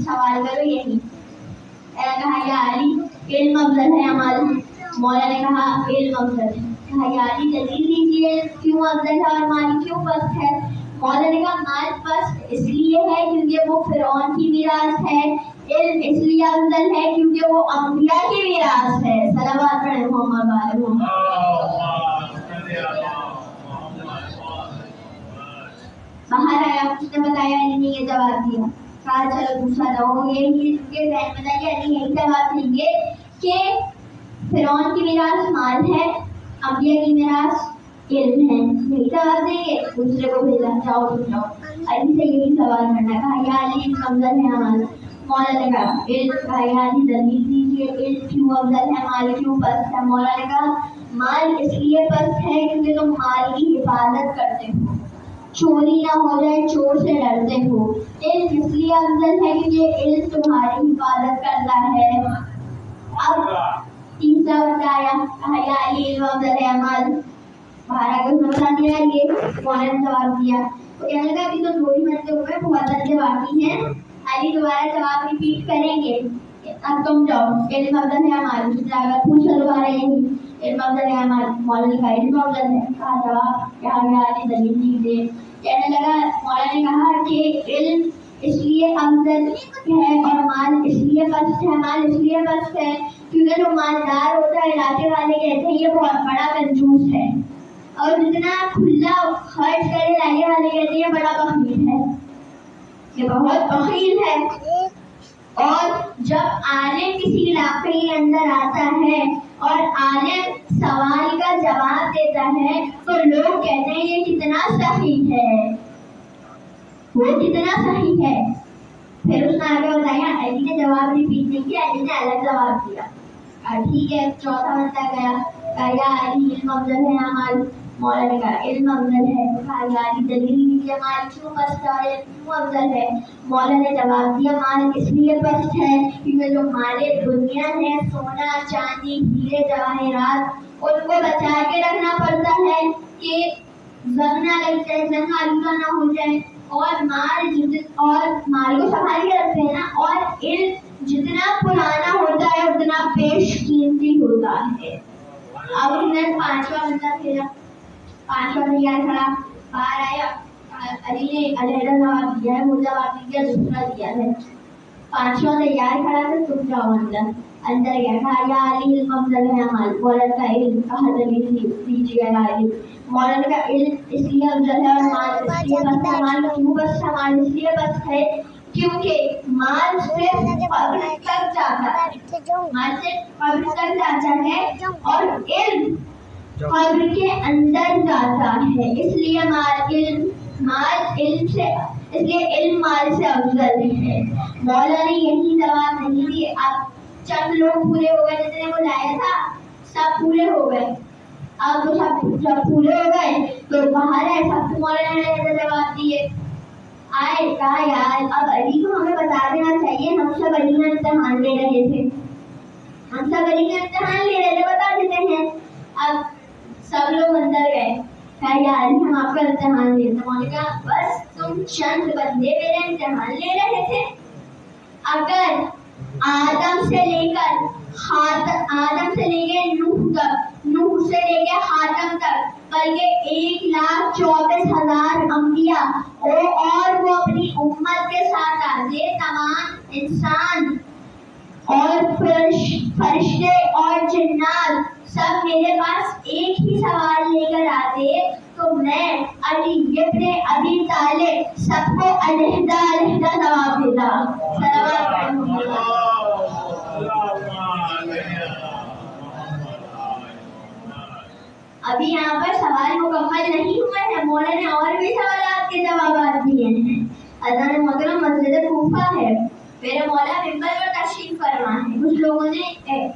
सवाल करो यही। कहा या अली इल्म अफजल है अमल। मौला ने कहा इल्म अफजल है। कहा या अली दलील दीजिए क्यों अफजल है और माल क्यों पस्त है। मौला ने कहा माल पस्त इसलिए है क्योंकि वो फिरौन की मीरास है, इल्म इसलिए अफजल है क्योंकि वो अंबिया की मीरास है। सलावत पढ़े मोहम्मद वाले बाहर आया, उसने बताया अली ने ये जवाब दिया। कहा चलो दूसरा दो, यही बताइए अली यही जवाब देंगे कि फिरौन की मीरास माल है, अंबिया की मीरास इल्म है, यही जवाब देंगे। दूसरे को भेजा जाओ तुम जाओ अली से यही सवाल करना। कहा या अली अफजल है माल। मौला ने कहा इल्म। कहा या अली दलील दीजिए इल्म क्यों अफजल है माल क्यों पस्त है। मौला ने कहा माल इसलिए पस्त है क्योंकि तुम माल की हिफाजत करते हो, चोरी ना हो जाए चोर से डरते हो। इल्म इसलिए अफजल है क्योंकि इल्म तुम्हारी हिफाजत करता है। अब तीसरा बच्चा आया। कहा या अली इल्म अफजल है अमल। बाहर आकर उसने बता दिया ये। मौला ने जवाब दिया तो कहने लगा अभी तो 2 ही मरते हुए बहुत अच्छे बाकी हैं। अली दोबारा जवाब रिपीट करेंगे। अब तुम जाओ इल्म अफजल है अमल। जाकर पूछो दोबारा यही इल्म अफजल है अमल। मौला ने कहा इल्म अफजल है। कहा जवाब या अली दलील दीजिए। कहने लगा मौला ने कहा कि इल्म इसलिए अफजल है और माल इसलिए पस्त है। माल इसलिए पस्त है क्योंकि जो मालदार होता है इलाके वाले कहते हैं ये बहुत बड़ा कंजूस है, और जितना खुला खर्च करे इलाके वाले कहते हैं बड़ा बखील है, ये बहुत बखील है। और जब आलिम किसी इलाके के अंदर आता है और आलिम सवाल का जवाब देता है तो लोग कहते हैं ये कितना सही है, वो कितना सही है। फिर उसने आगे बताया अली ने जवाब रिपीट नहीं किया, अली ने अलग जवाब दिया। ठीक है, चौथा बंदा गया। कहा अली इल्म अफजल है अमल। मौला ने कहा इल्म अफजल है। कहा अली दलील दीजिए माल क्यों पस्त है क्यों अफजल है। मौला ने जवाब दिया माल इसलिए पस्त है क्योंकि जो माले दुनिया है सोना चांदी हीरे जवाहरात उनको बचा के रखना पड़ता है कि जंग ना लग जाए, जंग आलूदा ना हो जाए, और माल को संभाल के रखते हैं ना। और इल्म जितना पुराना होता है उतना बेशकीमती होता है। अब उसने 5वां बंदा भेजा। 5वां तैयार खड़ा बाहर आया। अली ने अलहदा जवाब दिया है, वो जवाब दिया दूसरा दिया है। 5वां तैयार खड़ा था, तुम जाओ अंदर गया। कहा या अली इल्म अफजल है अमल। मौला का इल्म। कहा दलील दीजिए अली। मौला ने कहा इल्म इसलिए अफजल है और माल इसलिए पस्त है। माल क्यों पस्त है। माल इसलिए पस्त है क्योंकि माल सिर्फ कब्र तक जाता है, माल सिर्फ कब्र तक जाता है और इल्म कब्र के अंदर जाता है। इसलिए माल इल्म से इसलिए इल्म माल से अफजल है। मौला ने यही जवाब नहीं दिए। अब चंद लोग पूरे हो गए, जितने वो लाया था सब पूरे हो गए। अब तो सब पूरे हो गए तो बाहर है, सबको मौला ने जवाब दिए। आए कहा यार अब अली को हमें बता देना चाहिए, हम सब अली का इम्तिहान ले रहे थे, हम सब अली का इम्तिहान ले रहे थे, बता देते हैं। अब सब लोग अंदर गए। कहा यार हम आपका इम्तिहान ले रहे थे। मौला ने कहा बस तुम चंद बंदे मेरे इम्तिहान ले रहे थे। अगर आदम से लेके नूह तक, नूह से लेके हातम तक, बल्कि 1,24,000 अंबिया और वो अपनी उम्मत के साथ आते, तमाम इंसान और फरिश्ते और जिन्नात सब मेरे पास एक ही सवाल लेकर आते तो मैं अली इब्ने अबी तालिब सबको अलहदा अलहदा जवाब देता। अभी यहाँ पर सवाल मुकम्मल नहीं हुआ है, मौला ने और भी सवाल के जवाब दिए हैं। अज़ान मगरिब मस्जिद कूफा है, मेरे मौला मिंबर पर तशरीफ फरमा है। कुछ लोगों ने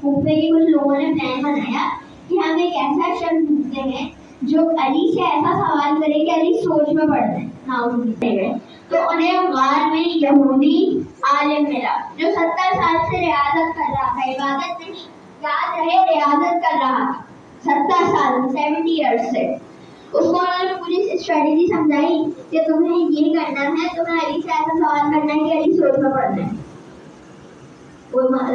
कूफे के कुछ लोगों ने प्लान बनाया कि हम एक ऐसा शख्स ढूंढते हैं जो अली से ऐसा सवाल करे कि अली सोच में पड़ जाए। तो उन्हें गार में यहूदी आलिम मिला जो 70 साल से रियाजत कर रहा था, इबादत में याद रहे रियाजत कर रहा था 70 साल 70 ईयर्स से। उसको उन्होंने पूरी स्ट्रेटेजी समझाई कि तुम्हें ये करना है, तुम्हें अली से ऐसा सवाल करना है कि अली सोच में पड़ना है। वो